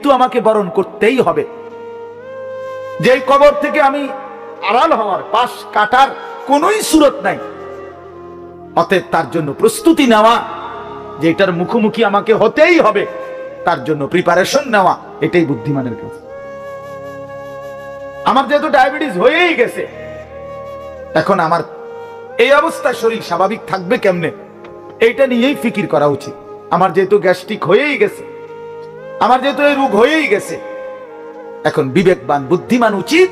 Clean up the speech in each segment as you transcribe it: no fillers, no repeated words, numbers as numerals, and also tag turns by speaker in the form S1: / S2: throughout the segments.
S1: মৃত্যু আমাকে বরণ করতেই হবে। যে কবর থেকে আমি আড়াল হওয়ার, পাশ কাটার কোনোই সুরত নাই। অতএব তার জন্য প্রস্তুতি নেওয়া, যে এটার মুখোমুখি আমাকে হতেই হবে, তার জন্য প্রিপারেশন নেওয়া, এটাই বুদ্ধিমানের কাজ। আমার যেহেতু ডায়াবেটিস হয়েই গেছে, এখন আমার এই অবস্থায় শরীর স্বাভাবিক থাকবে কেমনে, এইটা নিয়েই ফিকির করা উচিত। আমার যেহেতু গ্যাস্ট্রিক হয়েই গেছে, আমার যেহেতু এই রোগ হয়েই গেছে, এখন বিবেকবান বুদ্ধিমান উচিত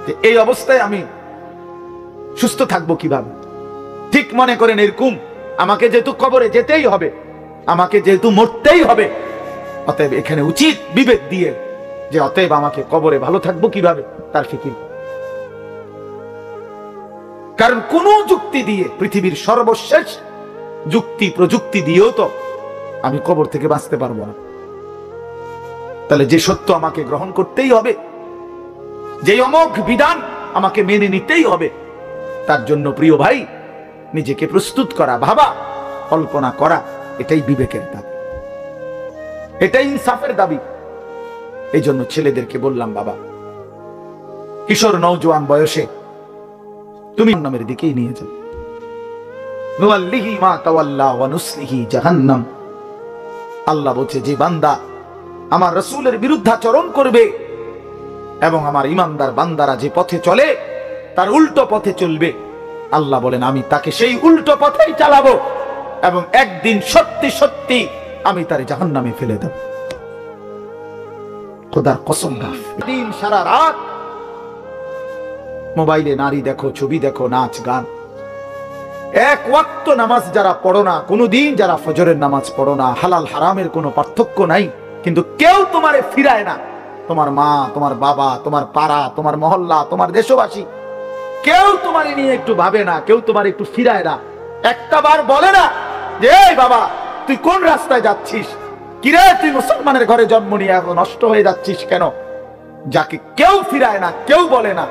S1: যে এই অবস্থায় আমি সুস্থ থাকবো কিভাবে। ঠিক মনে করেন এরকম, আমাকে যেহেতু কবরে যেতেই হবে, আমাকে যেহেতু মরতেই হবে, অতএব এখানে উচিত বিবেক দিয়ে যে অতএব আমাকে কবরে ভালো থাকবো কিভাবে তার ফিকির। কারণ কোন যুক্তি দিয়ে, পৃথিবীর সর্বশেষ যুক্তি প্রযুক্তি দিয়েও তো আমি কবর থেকে বাঁচতে পারবো না। তাহলে যে সত্য আমাকে গ্রহণ করতেই হবে, যে অমোঘ বিধান আমাকে মেনে নিতেই হবে, তার জন্য প্রিয় ভাই নিজেকে প্রস্তুত করা, ভাবা, কল্পনা করা, এটাই বিবেকের দাবি, এটাই ইনসাফের দাবি। এই জন্য ছেলেদেরকে বললাম, বাবা, কিশোর নওজোয়ান বয়সে তুমি নামের দিকেই নিয়ে যাও। নুওয়াল্লিহি মা তাওয়াল্লা ওয়া নুসলিহি জাহান্নাম। আল্লাহ বলছে, যে বান্দা আমার রাসূলের বিরুদ্ধাচরণ করবে এবং আমার ঈমানদার বান্দারা যে পথে চলে তার উল্টো পথে চলবে, আল্লাহ বলেন আমি তাকে সেই উল্টো পথেই চালাবো এবং একদিন সত্যি সত্যি আমি তার জাহান্নামে ফেলে দেব। খোদার কসম, দিন সারা রাত মোবাইলে নারী দেখো, ছবি দেখো, নাচ গান। এক ওয়াক্ত নামাজ যারা পড়ো না, কোনদিন যারা ফজরের নামাজ পড়ো না, হালাল হারামের কোনো পার্থক্য নাই, কিন্তু কেউ তোমারে ফিরায় না। তোমার মা, তোমার বাবা, তোমার পাড়া, তোমার মহল্লা, তোমার দেশবাসী, কেউ তোমারে নিয়ে একটু ভাবে না, কেউ তোমার একটু ফিরায় না। একটা বার বলে না যে এই বাবা তুই কোন রাস্তায় যাচ্ছিস, কিরে তুই মুসলমানের ঘরে জন্ম নিয়ে এখন নষ্ট হয়ে যাচ্ছিস কেন? যাকে কেউ ফিরায় না, কেউ বলে না,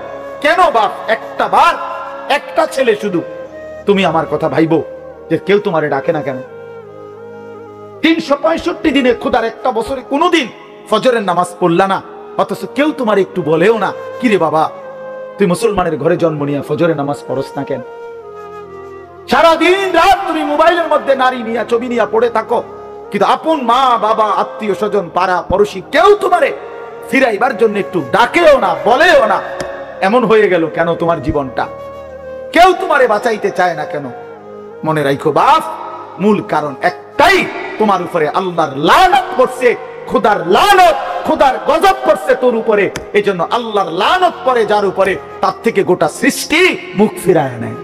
S1: কেন বাপ? একটা বার, একটা ছেলে শুধু তুমি আমার কথা ভাইবো যে কেউ তোমারে ডাকে না কেন? 365 দিনে খোদার একটা বছরে কোনোদিন ফজরের নামাজ পড়লা না, অথচ কেউ তোমার একটু বলেও না কিরে বাবা তুই মুসলমানের ঘরে জন্ম নিয়ে ফজরের নামাজ পড়স না কেন? সারাদিন রাত তুমি মোবাইলের মধ্যে নারী নিয়ে, ছবি নিয়ে পড়ে থাকো, কিন্তু আপন মা বাবা, আত্মীয় স্বজন, পাড়া পড়োশি কেউ তোমারে ফিরাইবার জন্য একটু ডাকেও না, বলেও না। এমন হয়ে গেল কেন তোমার জীবনটা? কেউ তোমারে বাঁচাইতে চায় না কেন? মনে রাখো বাপ, মূল কারণ একটাই, তোমার উপরে আল্লাহর লানত পড়ছে, খোদার লানত, খোদার গজব পড়ছে তোর উপরে। এই জন্য আল্লাহর লানত পড়ে যার উপরে, তার থেকে গোটা সৃষ্টি মুখ ফিরায় নেয়।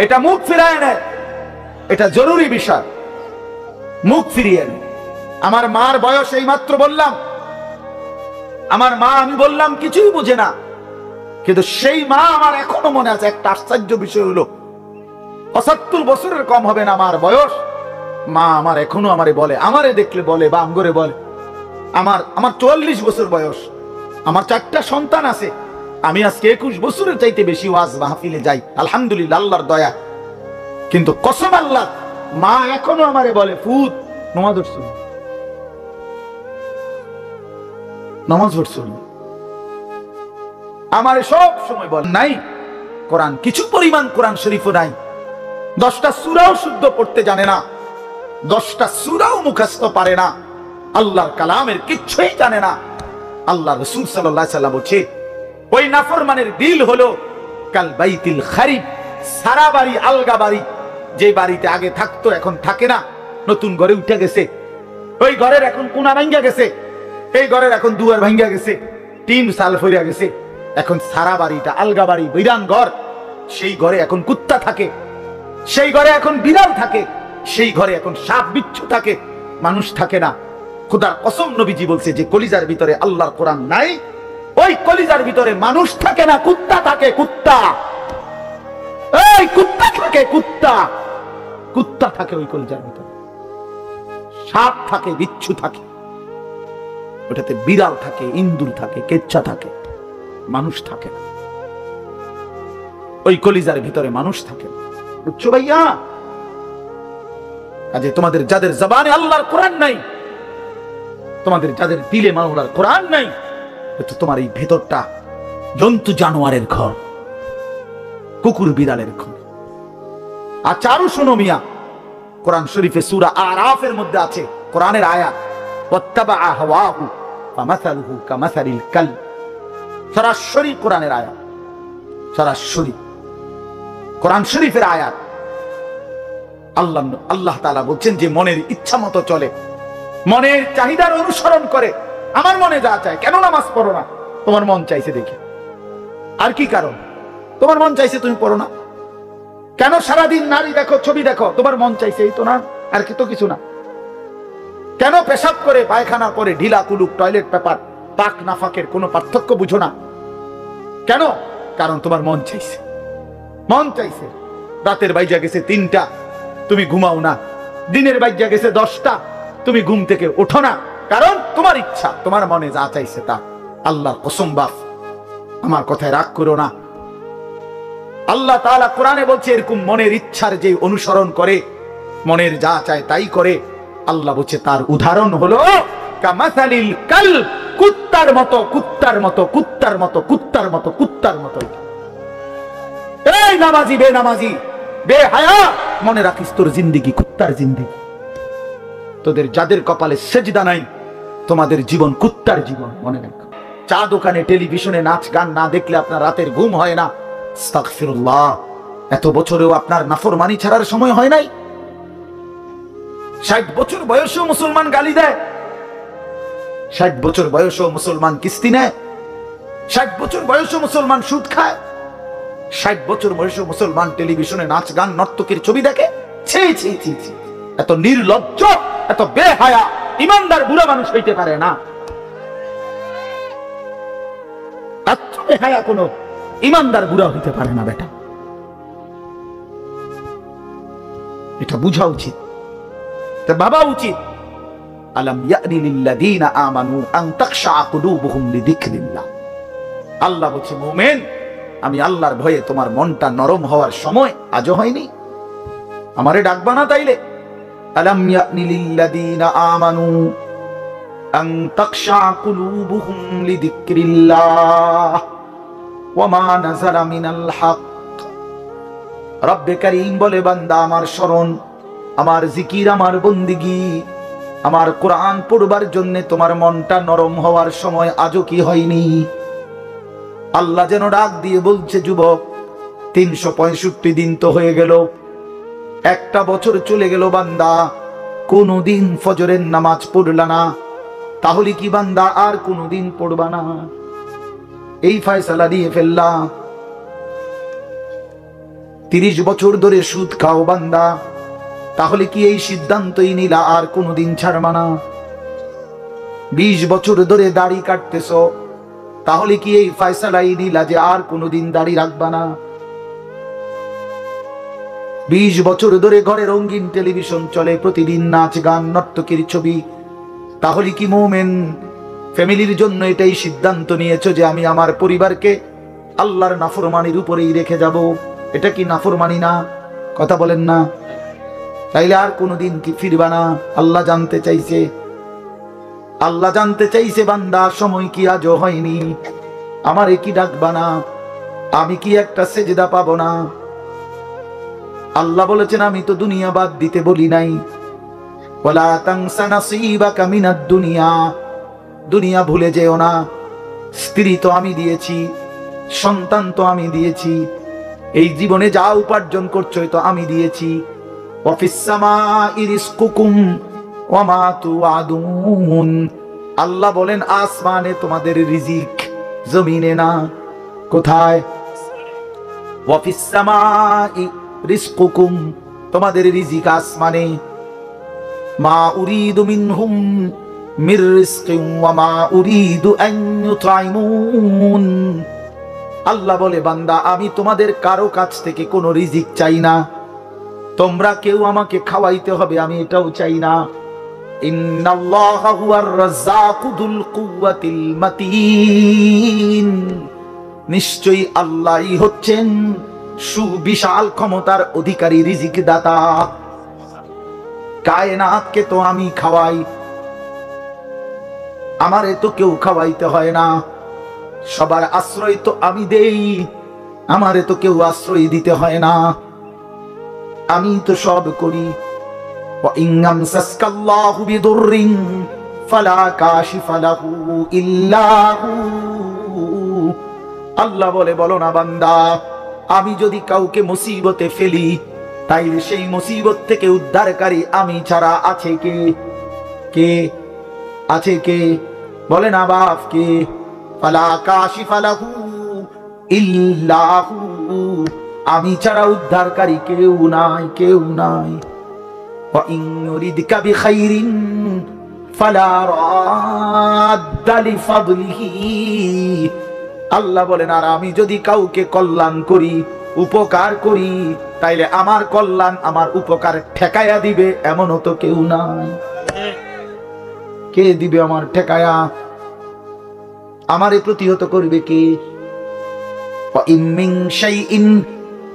S1: এটা মুখ ফিরায় নেয়, এটা জরুরি বিষয়, মুখ ফিরিয়ে নেয়। আমার মার বয়স এই মাত্র বললাম, আমার মা, আমি বললাম কিছুই বুঝে না, কিন্তু সেই মা আমার এখনো মনে আছে। একটা আশ্চর্য বিষয় হলো 75 বছরের কম হবে না আমার বয়স, মা আমার এখনো আমারে বলে, আমারে দেখলে বলে বা আমগরে বলে, আমার 44 বছর বয়স, আমার 4টা সন্তান আছে, আমি আজকে 21 বছরের চাইতে বেশি ওয়াজ মাহফিলে যাই, আলহামদুলিল্লাহ, আল্লাহর দয়া। কিন্তু কসম আল্লাহ, মা এখনো আমারে বলে, ফুত নামাজ পড়ছো, নামাজ পড়ছো। আমারে সব সময় বলে নাই কোরআন, কিছু পরিমাণ কোরআন শরীফও নাই, 10টা সূরাও শুদ্ধ পড়তে জানে না, 10টা সূরাও মুখস্থ পারে না, আল্লাহর কালামের কিচ্ছুই জানে না। আল্লাহ রাসূল সাল্লাল্লাহু আলাইহি ওয়াসাল্লাম বলেছে, ওই নাফরমানের দিল হলো কাল বাইতিল খারিব, সারা বাড়ি আলগা বাড়ি, যে বাড়িতে আগে থাকতো এখন থাকে না, নতুন ঘরে উঠে গেছে, ওই ঘরের এখন কোনা ভাঙ্গা গেছে, এই ঘরের এখন দুয়ার ভাঙ্গা গেছে, টিন সাল ফইরা গেছে, এখন সারা বাড়িটা আলগা বাড়ি, বিরান ঘর। সেই ঘরে এখন কুত্তা থাকে, সেই ঘরে এখন বিড়াল থাকে, সেই ঘরে এখন সাপ বিচ্ছু থাকে, মানুষ থাকে না। খোদার কসম, নবীজি বলছে যে কলিজার ভিতরে আল্লাহর কোরআন নাই, ওই কলিজার ভিতরে মানুষ থাকে না, কুত্তা থাকে, কুত্তা। এই কুত্তা থাকে, কুত্তা, কুত্তা থাকে ওই কলিজার ভিতরে, সাপ থাকে, বিচ্ছু থাকে, ওটাতে বিড়াল থাকে, ইন্দুর থাকে, কেচ্ছা থাকে, মানুষ থাকে না। ওই কলিজার ভিতরে মানুষ থাকে, বুঝছো ভাইয়া? কাজে তোমাদের যাদের জবানে আল্লাহর কোরআন নাই, তোমাদের যাদের দিলে মাওলার কোরআন নাই, তো তোমার এই ভেতরটা জন্তু জানোয়ারের ঘর, কুকুর বিড়ালের ঘর। আর চারু শোনো মিয়া, কোরআন শরীফে সূরা আরাফের মধ্যে আছে কোরআনের আয়াত, ওয়াত্তাবা হাওয়াহু ফামাসালুহু কামাসালিল কালব। সরাসরি কোরআনের আয়াত, সরাসরি কোরআন শরীফের আয়াত। আল্লাহ তাআলা বলছেন যে মনের ইচ্ছা মতো চলে, মনের চাহিদার অনুসরণ করে। আমার মনে যা চায়, কেন নামাজ পড়ো না? তোমার মন চাইছে দেখে। আর কি কারণ? তোমার মন চাইছে, তুমি পড়ো না কেন? সারাদিন নারী দেখো, ছবি দেখো, তোমার মন চাইছে, এই তো না, আর কি তো কিছু না। কেন পেশাব করে, পায়খানা করে, ঢিলা কুলুক, টয়লেট পেপার, পাক নাফাকের কোনো পার্থক্য বুঝো না কেন? কারণ তোমার মন চাইছে, মন চাইছে। রাতের বাইজা গেছে 3টা, তুমি ঘুমাও না। দিনের বাইজা গেছে 10টা, তুমি ঘুম থেকে ওঠো না। কারণ তোমার ইচ্ছা, তোমার মনে যা চাইছে তা। আল্লাহর কসম বাপ, আমার কথায় রাগ করো না। আল্লাহ তাআলা কোরআনে বলছে এরকম মনের ইচ্ছার যে অনুসরণ করে, মনের যা চায় তাই করে, আল্লাহ বলছে তার উদাহরণ হলো কামাসালিল কালব, কুত্তার মতো, কুত্তার মতো, কুত্তার মতো, কুত্তার মতো, কুত্তার মতো। এই নামাজি, বেনামাজি, বেহায়া, মনে রাখিস তোর জিন্দেগি কুত্তার জিন্দেগি। তোদের যাদের কপালে সেজদা নাই, তোমাদের জীবন কুত্তার জীবন, মনে রাখ। চা দোকানে, টেলিভিশনে নাচ গান না দেখলে আপনার রাতের ঘুম হয় না। আস্তাগফিরুল্লাহ, এত বছরেও আপনার নাফরমানি ছাড়ার সময় হয় নাই? 60 বছর বয়সেও মুসলমান গালি দেয়, 60 বছর বয়সেও মুসলমান কিস্তি নেয়, 60 বছর বয়সেও মুসলমান সুদ খায়, 60 বছর বয়সেও মুসলমান টেলিভিশনে নাচ গান নর্তকীর ছবি দেখে। ছি ছি ছি ছি, এত নির্লজ্জ, এত বেহায়া ইমানদার বুড়া মানুষ হইতে পারে না। এত বেহায়া কোন ইমানদার বুড়া হইতে পারে না বেটা। এটা বুঝা উচিত, ভাবা উচিত। আলাম ইয়ানি লিল্লাযীনা আমানু আন তাখশা কুলুবুহুম লিযিকরিল্লাহ। আল্লাহ বলছে মুমিন, আমি আল্লাহর ভয়ে তোমার মনটা নরম হওয়ার সময় আজও হয়নি? আমারে ডাকবা না তাইলে? আলাম ইয়ানি লিল্লাযীনা আমানু আন তাখশা কুলুবুহুম লিযিকরিল্লাহ ওয়া মা নাযালা মিনাল হক। রব্বে কারীম বলে বান্দা আমার শরণ, আমার জিকির, আমার বন্দিগি, আমার কোরআন পড়বার জন্য তোমার মনটা নরম হওয়ার সময় আজও কি হয়নি? আল্লাহ যেন ডাক দিয়ে বলছে যুবক, 365 দিন তো হয়ে গেল, একটা বছর চলে গেল, বান্দা কোনদিন ফজরের নামাজ পড়লা না, তাহলে কি বান্দা আর কোনদিন পড়বা না? এই ফয়সালা দিয়ে ফেললা। 30 বছর ধরে সুদ খাও বান্দা, তাহলে কি এই সিদ্ধান্তই নিলা আর কোনদিন ছাড়বা না? 20 বছর ধরে দাড়ি কাটতেছ, তাহলে কি এই ফয়সালাই নিলা যে আর কোনদিন দাড়ি রাখবা না? 20 বছর ধরে ঘরে রঙিন টেলিভিশন চলে, প্রতিদিন নাচ গান নর্তকীর ছবি, তাহলে কি মুমিন ফ্যামিলির জন্য এটাই সিদ্ধান্ত নিয়েছো যে আমি আমার পরিবারকে আল্লাহর নাফরমানির উপরেই রেখে যাব? এটা কি নাফরমানি না? কথা বলেন না? তাইলে আর কোনদিন কি ফিরবা না? আল্লাহ জানতে চাইছে, আল্লাহ জানতে চাইছে বান্দা সময় কি আজও হয়নি? আমারে কি ডাকবা না? আমি কি একটা সেজদা পাবো না? আল্লাহ বলেছেন আমি তো দুনিয়া বাদ দিতে বলি নাই, ওয়ালা তানসা নাসীবাকা মিনাদ দুনিয়া, দুনিয়া ভুলে যেও না। স্ত্রী তো আমি দিয়েছি, সন্তান তো আমি দিয়েছি, এই জীবনে যা উপার্জন করছো তো আমি দিয়েছি। ওয়াফিস সামাই রিজকুকুম ওয়া মা তুআদুন, আল্লাহ বলেন আসমানে তোমাদের রিজিক, জমিনে না। কোথায়? ওয়াফিস সামাই রিজকুকুম, তোমাদের রিজিক আসমানে। মা উরিদু মিনহুম মির রিজকিন ওয়া মা উরিদু আন ইউতঈমুন, আল্লাহ বলে বান্দা আমি তোমাদের কারো কাছ থেকে কোনো রিজিক চাই না, তোমরা কেউ আমাকে খাওয়াইতে হবে আমি এটাও চাই না। ইন্নাল্লাহা হুয়ার রাজ্জাকু যুল কুওয়াতিল মাতিন, নিশ্চয়ই আল্লাহই হচ্ছেন সুবিশাল ক্ষমতার অধিকারী, রিজিক দাতা। কায়নাতকে তো আমি খাওয়াই, আমারে তো কেউ খাওয়াইতে হয় না, সবার আশ্রয় তো আমি দেই, আমারে তো কেউ আশ্রয় দিতে হয় না, আমি তো সব করি। وَإِنْ يَمْسَسْكَ اللَّهُ بِضُرٍّ فَلَا كَاشِفَ لَهُ إِلَّا هُوَ। আল্লাহ বলে, বলো না বান্দা, আমি যদি কাউকে মুসিবতে ফেলি, তাইলে সেই মুসিবত থেকে উদ্ধারকারী আমি ছাড়া আছে কে? কে আছে? কে বলে না বাপ? কে? ফালা কাশিফা লাহু ইল্লা হু, আমি ছাড়া উদ্ধারকারী কেউ নাই, কেউ নাই। ওয়া ইন ইউরিদকা বিখাইরিন ফালা রাদ্দা লিফাদলিহি। আল্লাহ বলেন, আর আমি যদি কাউকে কল্যাণ করি, উপকার করি, তাইলে আমার কল্যাণ, আমার উপকার ঠেকায়া দিবে এমনও তো কেউ নাই। কে দিবে আমার ঠেকায়া? আমারে প্রতিহত করবে কে? ওয়া ইন মিন শাইইন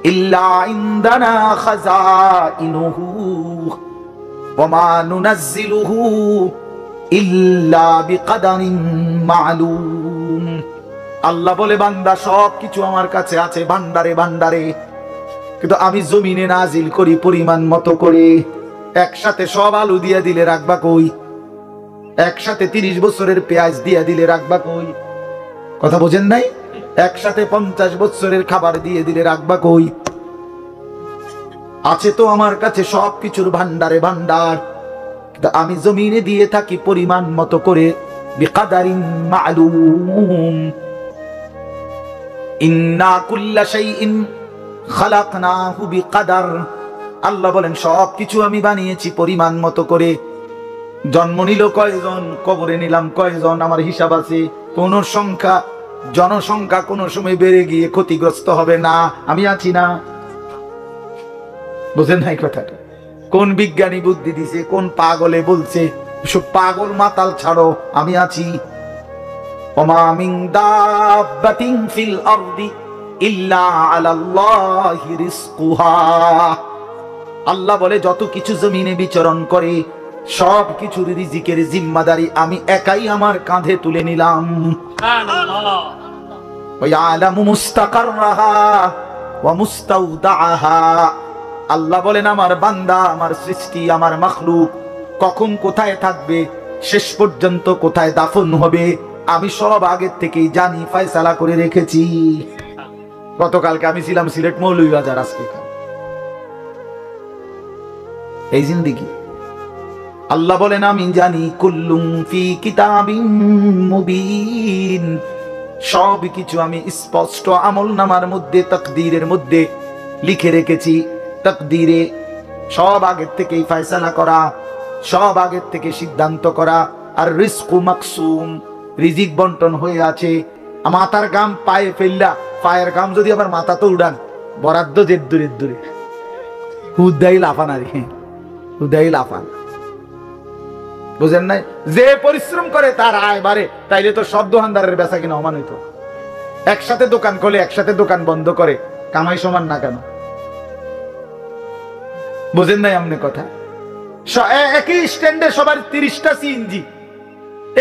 S1: ইল্লা ইনদানা খাযাইনুহু ওয়া মা নুনাজ্জিলুহু ইল্লা বিকদারিন মা'লুম। আল্লাহ বলে, বান্দা সব কিছু আমার কাছে আছে ভান্ডারে ভান্ডারে, কিন্তু আমি জমিনে নাজিল করি পরিমাণ মতো করে। একসাথে সব আলু দিয়ে দিলে রাখবা কই? একসাথে 30 বছরের পেঁয়াজ দিয়ে দিলে রাখবা কই? কথা বোঝেন নাই? একসাথে 50 বছরের খাবার দিয়ে দিলে রাখবা কই? আছে তো আমার কাছে সব কিছুর ভান্ডারে ভান্ডার, কিন্তু আমি জমিনে দিয়ে থাকি পরিমাণ মতো করে। বিকদারিন মা'লুম। ইন্না কুল্লা শাইইন খালাকনাহু বিকদার। আল্লাহ বলেন, সব কিছু আমি বানিয়েছি পরিমাণ মতো করে। জন্ম নিল কয়জন, কবরে নিলাম কয়জন, আমার হিসাব আছে। কোন সংখ্যা, জনসংখ্যা কোন সময় বেড়ে গিয়ে ক্ষতিগ্রস্ত হবে না, আমি আছি না। বুঝেন নাই কথাটা? কোন বিজ্ঞানী বুদ্ধি দিছে, কোন পাগলে বলছে, সব পাগল মাতাল ছাড়ো, আমি আছি। ওমা মিন দাব্বাতিন ফিল আরদি ইল্লা আলাল্লাহি রিজকুহা। আল্লাহ বলে, যত কিছু জমিনে বিচরণ করে সব কিছুর রিজিকের জিম্মাদারি আমি একাই আমার কাঁধে তুলে নিলাম। সুবহানাল্লাহ। ওয়া ইয়ালামু মুস্তাকাররাহা ওয়া মুস্তাওদাআহা। আল্লাহ বলেন, আমার বান্দা, আমার সৃষ্টি, আমার মাখলুক কখন কোথায় থাকবে, শেষ পর্যন্ত কোথায় দাফন হবে, আমি সব আগের থেকেই জানি, ফয়সালা করে রেখেছি। গতকালকে আমি ছিলাম সিলেট মৌলভীবাজার, আজকে এই জিন্দেগি। আল্লাহ বলেন, আমি জানি। কুল্লুম ফি কিতাবিম মুবিন। সব কিছু আমি স্পষ্ট আমলনামার মধ্যে, তাকদীরের মধ্যে লিখে রেখেছি। তাকদীরে সব আগের থেকেই ফয়সালা করা, সব আগের থেকে সিদ্ধান্ত করা। আর রিজকু মাকসুম, রিজিক বন্টন হয়ে আছে। মাথার গাম পায়ে ফেললা, পায়ের গাম যদি আবার মাথা তো উড়ান, বরাদ্দ যে দূরে দূরে, হুদাই লাফান। আর হুদাই লাফান, বুঝেন নাই? যে পরিশ্রম করে তার আয় বাড়ে, তাইলে তো সব দোকানদারের বেচা কিনা সমান হইতো। একসাথে দোকান খোলে, একসাথে দোকান বন্ধ করে, কামাই সমান না কেন? বুঝেন নাই আমনে কথা? একই স্ট্যান্ডে সবার 30টা সিএনজি,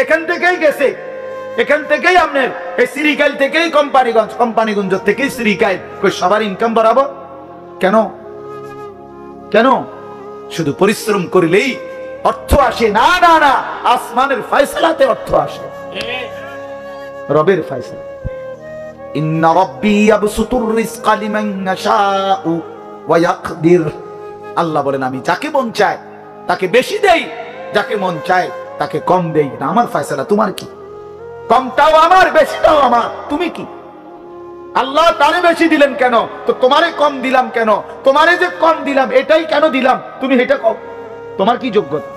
S1: এখান থেকেই গেছে, এখান থেকেই আপনার এই শ্রীকাইল থেকেই কোম্পানিগঞ্জ, কোম্পানিগঞ্জ থেকেই শ্রীকাইল, সবার ইনকাম বাড়াবো কেন? কেন? শুধু পরিশ্রম করলেই অর্থ আসে? না না না, আসমানের ফয়সালাতে অর্থ আসে, রবের ফয়সালা। ইন্না রাব্বি ইয়াবসুতুর রিজকা লিমান ইয়াশাউ ওয়া ইয়াকদির। আল্লাহ বলেন, আমি যাকে মন চায় তাকে বেশি দেই, যাকে মন চায় তাকে কম দেই। না আমার ফয়সালা, তোমার কি? কমটাও আমার, বেশিটাও আমার, তুমি কি? আল্লাহ তারে বেশি দিলেন কেন, তো তোমারে কম দিলাম কেন? তোমারে যে কম দিলাম এটাই কেন দিলাম, তুমি এটা কম? তোমার কি যোগ্যতা?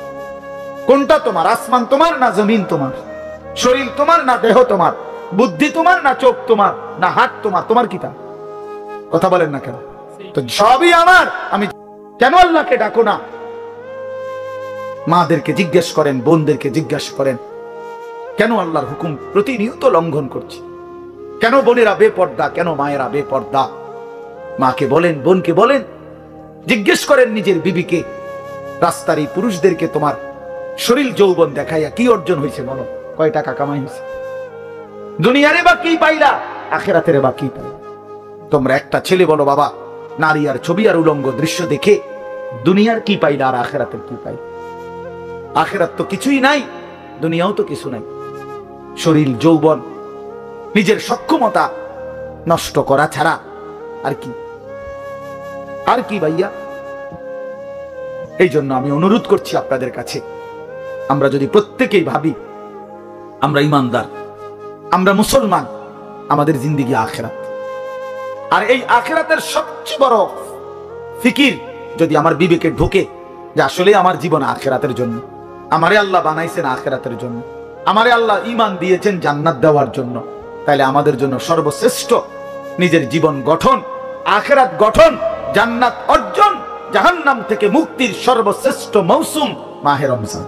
S1: কোনটা তোমার? আসমান তোমার না জমিন তোমার? শরীর তোমার না দেহ তোমার? বুদ্ধি তোমার না চোখ তোমার না হাত তোমার? তোমার কি তা? কথা বলেন না কেন? তো সবই আমার, আমি কেন আল্লাহকে ডাকো না? মাদেরকে জিজ্ঞেস করেন, বোনদেরকে জিজ্ঞাসা করেন, কেন আল্লাহর হুকুম প্রতিনিয়ত লঙ্ঘন করছি? কেন বোনেরা বেপর্দা, কেন মায়েরা বেপর্দা? মাকে বলেন, বোনকে বলেন, জিজ্ঞেস করেন নিজের বিবিকে। রাস্তার এই পুরুষদেরকে তোমার শরীর যৌবন দেখাইয়া কি অর্জন হয়েছে বলো? কয় টাকা কামাই হয়েছে? দুনিয়ারে বা কি পাইলা, আখিরাতের বা কি পাইলা? তোমরা একটা ছেলে বলো বাবা, নারী আর ছবি আর উলঙ্গ দৃশ্য দেখে দুনিয়ার কি পাইলা আর আখিরাতের কি পাইলা? আখিরাত তো কিছুই নাই, দুনিয়াও তো কিছু নাই। শরীর, যৌবন, নিজের সক্ষমতা নষ্ট করা ছাড়া আর কি? আর কি ভাইয়া? এই জন্য আমি অনুরোধ করছি আপনাদের কাছে, আমরা যদি প্রত্যেকেই ভাবি আমরা ইমানদার, আমরা মুসলমান, আমাদের জিন্দেগি আখিরাত, আর এই আখিরাতের সবচেয়ে বড় ফিকির যদি আমার বিবেকে ঢোকে যে আসলে আমার জীবন আখিরাতের জন্য, আমারে আল্লাহ বানাইছেন আখিরাতের জন্য, আমারে আল্লাহ ঈমান দিয়েছেন জান্নাত দেওয়ার জন্য, তাহলে আমাদের জন্য সর্বশ্রেষ্ঠ নিজের জীবন গঠন, আখিরাত গঠন, জান্নাত অর্জন, জাহান্নাম থেকে মুক্তির সর্বশ্রেষ্ঠ মৌসুম মাহে রমজান।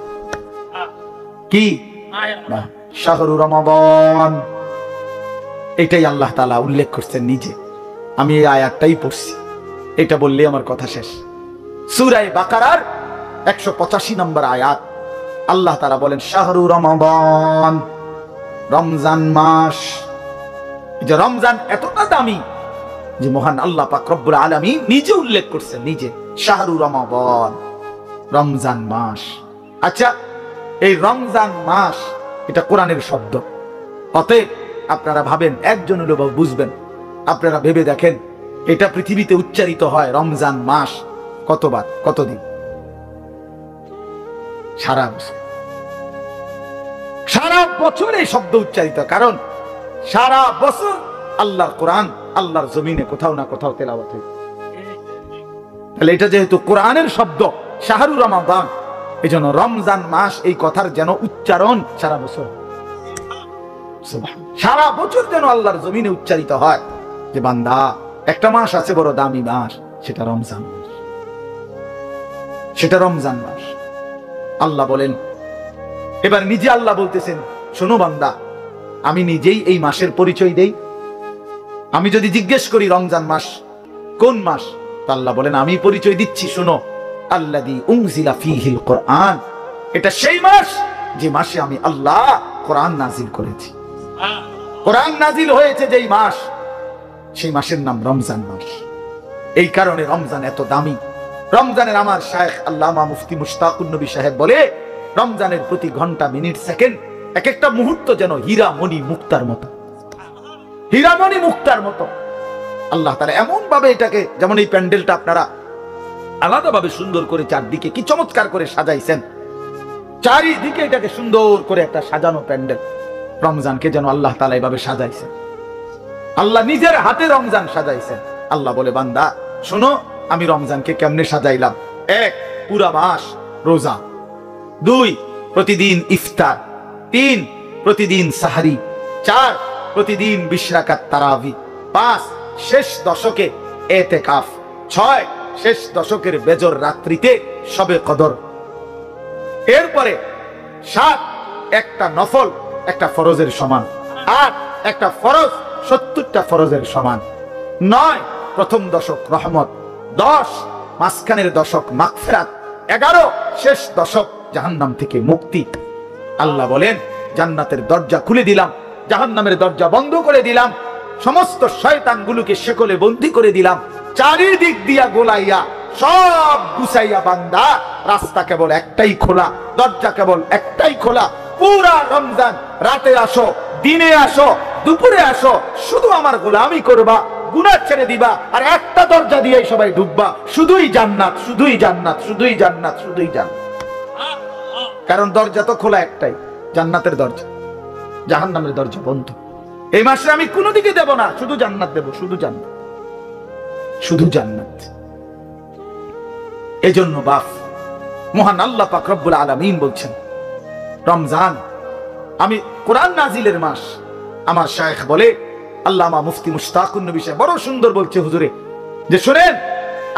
S1: কি? শাহরু রমাদান। এটাই আল্লাহ তাআলা উল্লেখ করছেন নিজে। আমি এই আয়াতটাই পড়ছি, এটা বললে আমার কথা শেষ। সূরা বাকারার 185 নম্বর আয়াত, আল্লাহ তাআলা বলেন শাহরু রমাদান, রমজান মাস। যে রমজান এতটা দামি যে মহান আল্লাহ পাক রব্বুল আলামিন নিজে উল্লেখ করছেন, নিজে, শাহরু রমাদান, রমজান মাস। আচ্ছা, এই রমজান মাস এটা কোরআনের শব্দ, অতএব আপনারা ভাবেন, একজন হলেও বুঝবেন, আপনারা ভেবে দেখেন এটা পৃথিবীতে উচ্চারিত হয় রমজান মাস কতবার, কতদিন? সারা বছর। সারা বছর এই শব্দ উচ্চারিত, কারণ সারা বছর আল্লাহর কোরআন আল্লাহর জমিনে কোথাও না কোথাও তেলাওয়াত হয়। তাহলে এটা যেহেতু কোরআনের শব্দ শাহরু রমাদান, এই জন্য রমজান মাস এই কথার যেন উচ্চারণ সারা বছর, সারা বছর যেন আল্লাহর জমিনে উচ্চারিত হয় যে বান্দা, একটা মাস আছে বড় দামি মাস, সেটা রমজান মাস, সেটা রমজান মাস। আল্লাহ বলেন, এবার নিজে আল্লাহ বলতেছেন, শোনো বান্দা, আমি নিজেই এই মাসের পরিচয় দেই। আমি যদি জিজ্ঞেস করি রমজান মাস কোন মাস, তো আল্লাহ বলেন আমি পরিচয় দিচ্ছি, শোনো, আল্লাযী উনজিলা ফীহিল কোরআন, এটা সেই মাস যে মাসে আমি আল্লাহ কোরআন নাজিল করেছি। কোরআন নাজিল হয়েছে যেই মাস, সেই মাসের নাম রমজান মাস। এই কারণে রমজান এত দামি। রমজানের আমার শায়েখ আল্লামা মুফতি মুশতাকুন নবী সাহেব বলে, রমজানের প্রতি ঘন্টা, মিনিট, সেকেন্ড, এক একটা মুহূর্ত যেন হীরা মণি মুক্তার মতো, হীরা মণি মুক্তার মতো। আল্লাহ তাআলা এমন ভাবে এটাকে, যেমন এই প্যান্ডেলটা আপনারা আলাদাভাবে সুন্দর করে চারদিকে কি চমৎকার করে সাজাইছেন, চারিদিকে এটাকে সুন্দর করে একটা সাজানো প্যান্ডেল, রমজানকে যেন আল্লাহ তাআলা এভাবে সাজাইছেন। আল্লাহ নিজের হাতে রমজান সাজাইছেন। আল্লাহ বলে, বান্দা শোনো, আমি রমজানকে কেমনে সাজাইলাম। 1, পুরা মাস রোজা। 2, প্রতিদিন ইফতার। 3, প্রতিদিন সাহারি। 4, প্রতিদিন 20 রাকাত তারাবি। 5, শেষ দশকে এতেকাফ। 6, শেষ দশকের বেজর রাত্রিতে শবে কদর। এরপরে 7, একটা নফল একটা ফরজের সমান। 8, একটা ফরজ 70টা ফরজের সমান। 9, প্রথম দশক রহমত। 10, মাঝখানের দশক মাগফিরাত। 11, শেষ দশক জাহান্নাম থেকে মুক্তি। আল্লাহ বলেন, জান্নাতের দরজা খুলে দিলাম, জাহান্নামের দরজা বন্ধ করে দিলাম, সমস্ত শয়তানগুলোকে শেকলে বন্দী করে দিলাম, চারিদিক দিয়া গোলাইয়া সব গুছাইয়া বান্দা, রাস্তা কেবল একটাই খোলা, দরজা কেবল একটাই খোলা। পুরা রমজান রাতে আসো, দিনে আসো, দুপুরে আসো, শুধু আমার গোলামি করবা, গুনাহ ছেড়ে দিবা, আর একটা দরজা দিয়ে সবাই ঢুকবা, শুধুই জান্নাত, শুধুই জান্নাত, শুধুই জান্নাত, শুধুই জান্নাত। কারণ দরজা তো খোলা একটাই, জান্নাতের দরজা, জাহান্নামের দরজা বন্ধ। এই মাসে আমি কোনো দিকে দেব না, শুধু জান্নাত দেব, শুধু জান্নাত, শুধু জান্নাত। এজন্য বাপ মহান আল্লাহ পাক রব্বুল আলামিন বলছেন, রমজান আমি কোরআন নাজিলের মাস। আমার শায়েখ বলে, আল্লামা মুফতি মুশতাকুন নবী সাহেব বড় সুন্দর বলছে হুজুরে, যে শুনেন,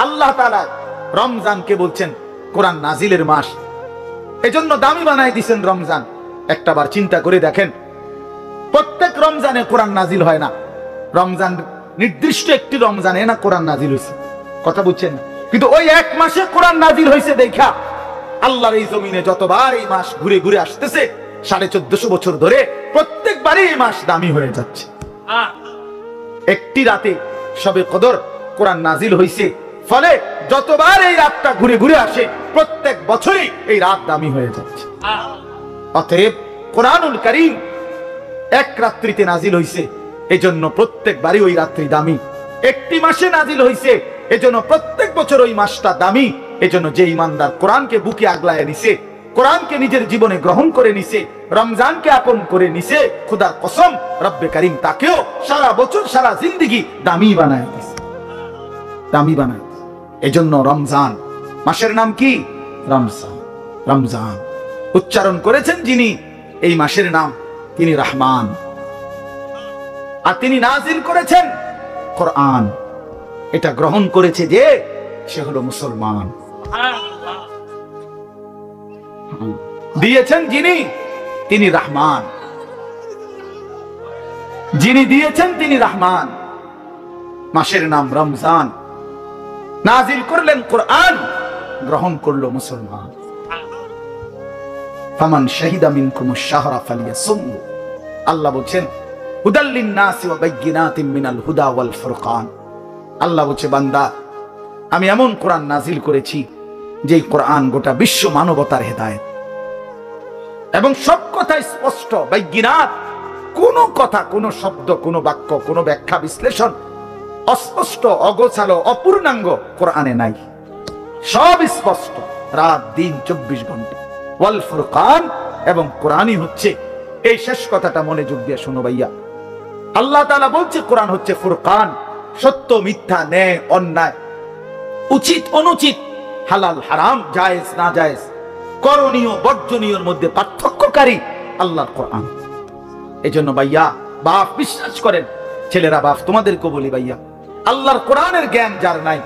S1: আল্লাহ তাআলা রমজানকে বলছেন কোরআন নাজিলের মাস, এজন্য দামি বানাই দিয়েছেন রমজান। একটাবার চিন্তা করে দেখেন, প্রত্যেক রমজানে কোরআন নাজিল হয় না, রমজান নির্দিষ্ট একটি রমজানে না কোরআন নাজিল হয়েছে, কথা বুঝছেন? কিন্তু ওই এক মাসে কোরআন নাজিল হয়েছে দেখা আল্লাহর এই জমিনে যতবার এই মাস ঘুরে ঘুরে আসতেছে, 1450 বছর ধরে প্রত্যেকবারই এই মাস দামি হয়ে যাচ্ছে। একটি রাতে শবে কদর কোরআন নাজিল হয়েছে, ফলে যতবার এই রাতটা ঘুরে ঘুরে আসে প্রত্যেক বছরই এই রাত দামি হয়ে যাচ্ছে। অতএব কোরআনুল কারীম এক রাত্রিতে নাজিল হয়েছে, এজন্য প্রত্যেকবারই ওই রাত্রি দামি। একটি মাসে নাজিল হয়েছে, এজন্য প্রত্যেক বছর ওই মাসটা দামি। এজন্য যে ইমানদার কোরআনকে বুকে আগলায় নিছে, কোরআনকে নিজের জীবনে গ্রহণ করে নিছে, রমজানকে আপন করে নিছে, খোদার কসম রব্বে কারীম তাকেও সারা বছর সারা জিন্দেগি দামি বানায় দিছে, দামি বানায়। এজন্য রমজান মাসের নাম কি? রমজান। রমজান উচ্চারণ করেছেন যিনি এই মাসের নাম, তিনি রহমান। আর তিনি নাজিল করেছেন কোরআন, এটা গ্রহণ করেছে যে সে হলো মুসলমান। দিয়েছেন যিনি, তিনি রহমান। যিনি দিয়েছেন তিনি রহমান। মাসের নাম রমজান, নাজিল করলেন কোরআন, গ্রহণ করলো মুসলমান। ফামান শাহিদা মিনকুমুশ শাহরা ফালিয়াসুমহু, আল্লাহ বলেন হুদাল লিন-নাসি ওয়া বাইয়িনাতিন মিনাল হুদা ওয়াল ফুরকান। আল্লাহ বলে, বান্দা আমি এমন কোরআন নাজিল করেছি যে কোরআন গোটা বিশ্ব মানবতার হেদায়েত, এবং সব কথা স্পষ্ট। বাইয়িনাত, কোন কথা, কোন শব্দ, কোন বাক্য, কোন ব্যাখ্যা বিশ্লেষণ অস্পষ্ট, অগোছালো, অপূর্ণাঙ্গ কোরআনে নাই, সব স্পষ্ট। রাত দিন 24 ঘন্টা। ওয়াল ফুরকান, এবং কোরআনই হচ্ছে, এই শেষ কথাটা মনোযোগ দিয়ে শোনো ভাইয়া, আল্লাহ তাআলা বলছে কোরআন হচ্ছে ফুরকান, সত্য মিথ্যা, ন্যায় অন্যায়, উচিত অনুচিত, হালাল হারাম, জায়েজ না জায়েজ, করণীয় বর্জনীয়র মধ্যে পার্থক্যকারী আল্লাহর কোরআন। এজন্য ভাইয়া বাপ বিশ্বাস করেন, ছেলেরা বাপ তোমাদেরকে বলি ভাইয়া, আল্লাহর কোরআনের জ্ঞান যার নাই,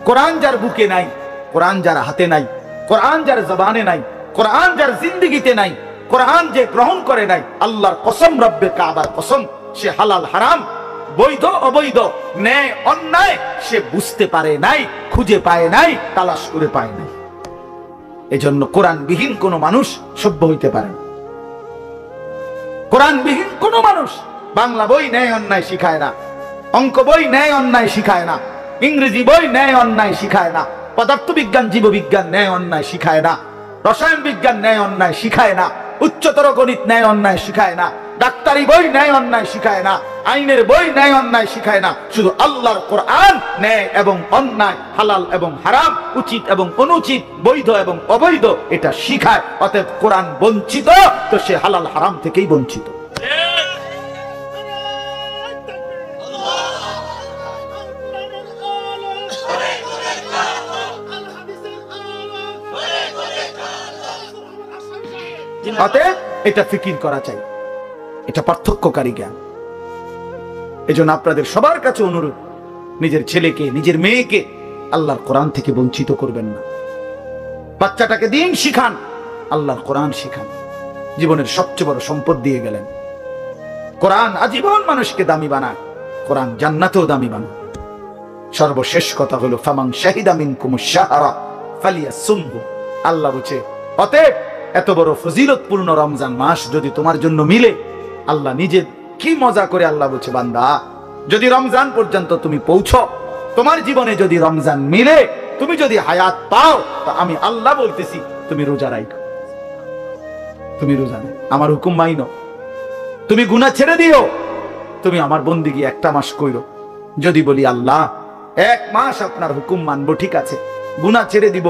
S1: কোরআন যার বুকে নাই, কোরআন যার হাতে নাই, কোরআন যার জবানে নাই, কোরআন যার জিন্দেগিতে নাই, কোরআন যে গ্রহণ করে নাই, আল্লাহর কসম, রব্বে কাবার কসম, সে হালাল হারাম, বৈধ অবৈধ, ন্যায় অন্যায় সে বুঝতে পারে নাই, খুঁজে পায় নাই, তালাশ করে পায় নাই। এজন্য কোরআনবিহীন কোন মানুষ সভ্য হইতে পারে না। কোরআনবিহীন কোন মানুষ বাংলা বই ন্যায় অন্যায় শিখায় না, অঙ্ক বই ন্যায় অন্যায় শিখায় না, ইংরেজি বই ন্যায় অন্যায় শিখায় না, পদার্থবিজ্ঞান জীববিজ্ঞান ন্যায় অন্যায় শিখায় না, রসায়ন বিজ্ঞান ন্যায় অন্যায় শিখায় না, উচ্চতর গণিত ন্যায় অন্যায় শিখায় না, ডাক্তারি বই ন্যায় অন্যায় শিখায় না, আইনের বই ন্যায় অন্যায় শিখায় না। শুধু আল্লাহর কোরআন ন্যায় এবং অন্যায়, হালাল এবং হারাম, উচিত এবং অনুচিত, বৈধ এবং অবৈধ এটা শিখায়। অতএব কোরআন বঞ্চিত, তো সে হালাল হারাম থেকেই বঞ্চিত। অতএব এটা ফিকির করা চাই, এটা পার্থক্যকারী জ্ঞান। এজন্য আপনাদের সবার কাছে অনুরোধ, নিজের ছেলেকে, নিজের মেয়েকে আল্লাহর কোরআন থেকে বঞ্চিত করবেন না। বাচ্চাটাকে দিন শিখান, আল্লাহর কোরআন শিখান। জীবনের সবচেয়ে বড় সম্পদ দিয়ে গেলেন। কোরআন আজীবন মানুষকে দামি বানায়, কোরআন জান্নাতেও দামি বানায়। সর্বশেষ কথা হলো ফামান শাহিদা মিনকুমুশ শাহরা ফালিয়াসুমহু। আল্লাহ বলছে, অতএব এত বড় ফজিলতপূর্ণ রমজান মাস যদি তোমার জন্য মিলে, আল্লাহ নিজে কি মজা করে আল্লাহ বলছে, বান্দা যদি রমজান পর্যন্ত তুমি পৌঁছো, তোমার জীবনে যদি রমজান মিলে, তুমি যদি হায়াত পাও, তো আমি আল্লাহ বলতেছি তুমি রোজা রাখো, তুমি রোজা নাও, আমার হুকুম মাইনো, তুমি গুনাহ ছেড়ে দিও, তুমি আমার বন্দিগি একটা মাস কইরো। যদি বলি আল্লাহ 1 মাস আপনার হুকুম মানবো, ঠিক আছে, গুনাহ ছেড়ে দিব,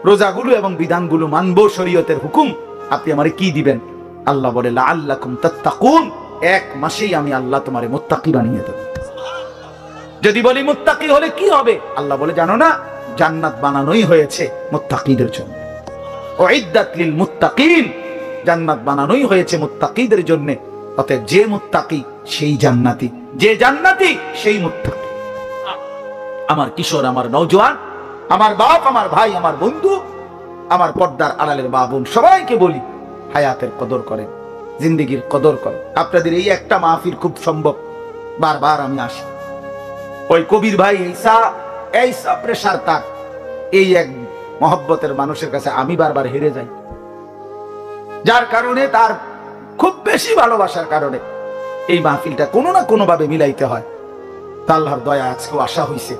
S1: রোজাগুলো এবং বিধানগুলো মানবো, শরীয়তের হুকুম, আপনি আমারে কি দিবেন? আল্লাহ বলে লাআল্লাকুম তাত্তাকুন, 1 মাসেই আমি আল্লাহ তোমারে মুত্তাকি বানিয়ে দেব। যদি বলি মুত্তাকি হলে কি হবে? আল্লাহ বলে জানো না, জান্নাত বানানোই হয়েছে মুত্তাকিদের জন্য। উইদ্দাত লিল মুত্তাকিন, জান্নাত বানানোই হয়েছে মুত্তাকিদের জন্য। অতএব যে মুত্তাকি সেই জান্নাতি, যে জান্নাতি সেই মুত্তাকি। আমার কিশোর, আমার নওজোয়ান, আমার বাপ, আমার ভাই, আমার বন্ধু, আমার পর্দার আড়ালের মা বোন, সবাইকে বলি হায়াতের কদর করেন, জিন্দেগির কদর করেন। আপনাদের এই একটা মাহফিল খুব সম্ভব, বারবার আমি আসি, ওই কবির ভাই এইসা প্রেসার তার, এই এক মহব্বতের মানুষের কাছে আমি বারবার হেরে যাই, যার কারণে তার খুব বেশি ভালোবাসার কারণে এই মাহফিলটা কোনো না কোনো ভাবে মিলাইতে হয়। তা আল্লাহর দয়া আজকেও আশা হইছে।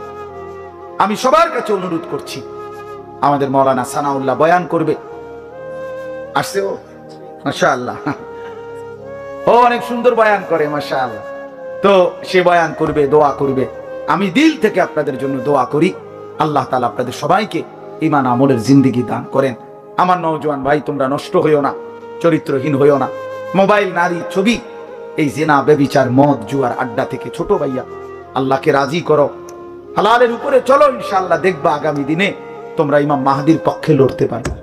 S1: আমি সবার কাছে অনুরোধ করছি, আমাদের মাওলানা সানাউল্লাহ বয়ান করবে, আসছে ও মাশাআল্লাহ, ও অনেক সুন্দর বয়ান করে মাশাআল্লাহ। তো সে বয়ান করবে, দোয়া করবে। আমি দিল থেকে আপনাদের জন্য দোয়া করি, আল্লাহ তাআলা আপনাদের সবাইকে ঈমান আমলের জিন্দেগি দান করেন। আমার নওজোয়ান ভাই, তোমরা নষ্ট হইও না, চরিত্রহীন হইও না। মোবাইল, নারী, ছবি, এই জিনা, ব্যভিচার, মদ, জুয়ার আড্ডা থেকে ছোট ভাইয়া আল্লাহকে রাজি করো, হালালের উপরে চলো। ইনশাআল্লাহ দেখবা আগামী দিনে তোমরা ইমাম মাহদির পক্ষে লড়তে পারবা,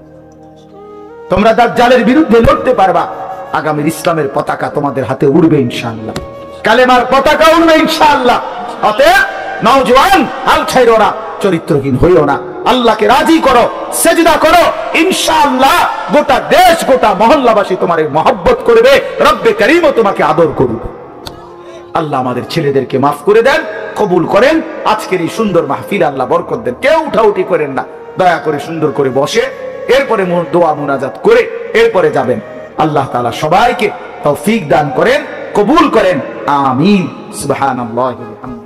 S1: তোমরা দাজ্জালের বিরুদ্ধে লড়তে পারবা। আগামীর ইসলামের পতাকা তোমাদের হাতে উড়বে ইনশাআল্লাহ, কালেমার পতাকা উড়বে ইনশাআল্লাহ। অতএব নওজোয়ান, হাল ছাইরো না, চরিত্রহীন হইও না, আল্লাহকে রাজি করো, সেজদা করো। ইনশাআল্লাহ গোটা দেশ, গোটা মহল্লাবাসী তোমার মহব্বত করবে, রব্বে কারীমও তোমাকে আদর করবে। আল্লাহ আমাদের ছেলেদেরকে মাফ করে দেন, কবুল করেন। আজকের এই সুন্দর মাহফিল আল্লাহ বরকত দেন। কেউ উঠাউঠি করেন না, দয়া করে সুন্দর করে বসে এরপরে দোয়া মুনাজাত করে এরপরে যাবেন। আল্লাহ তাআলা সবাইকে তৌফিক দান করেন, কবুল করেন। আমিন। সুবহানাল্লাহি ওয়া বিহামদিহি।